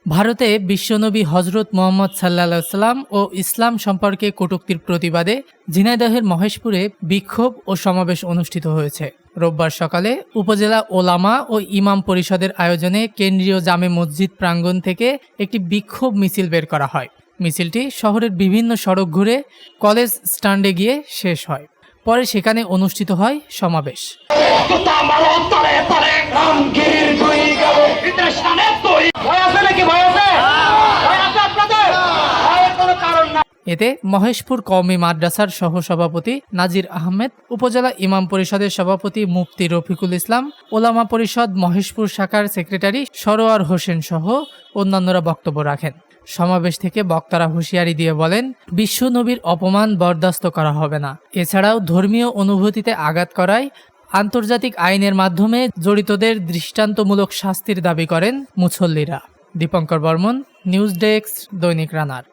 ভারতে বিশ্বনবী হজরত মুহাম্মদ সাল্লাল্লাহু আলাইহি সাল্লাম ও ইসলাম সম্পর্কে কটূক্তির প্রতিবাদে ঝিনাইদহের মহেশপুরে বিক্ষোভ ও সমাবেশ অনুষ্ঠিত হয়েছে। রোববার সকালে উপজেলা ওলামা ও ইমাম পরিষদের আয়োজনে কেন্দ্রীয় জামে মসজিদ প্রাঙ্গণ থেকে একটি বিক্ষোভ মিছিল বের করা হয়। মিছিলটি শহরের বিভিন্ন সড়ক ঘুরে কলেজ স্ট্যান্ডে গিয়ে শেষ হয়। পরে সেখানে অনুষ্ঠিত হয় সমাবেশ। এতে মহেশপুর কওমি মাদ্রাসার সহসভাপতি নাজির আহমেদ, উপজেলা ইমাম পরিষদের সভাপতি মুফতি রফিকুল ইসলাম, ওলামা পরিষদ মহেশপুর শাখার সেক্রেটারি সরোয়ার হোসেন সহ অন্যান্যরা বক্তব্য রাখেন। সমাবেশ থেকে বক্তারা হুঁশিয়ারি দিয়ে বলেন, বিশ্ব নবীর অপমান বরদাস্ত করা হবে না। এছাড়াও ধর্মীয় অনুভূতিতে আঘাত করায় আন্তর্জাতিক আইনের মাধ্যমে জড়িতদের দৃষ্টান্তমূলক শাস্তির দাবি করেন মুসল্লিরা। দীপঙ্কর বর্মন, নিউজ ডেস্ক, দৈনিক রানার।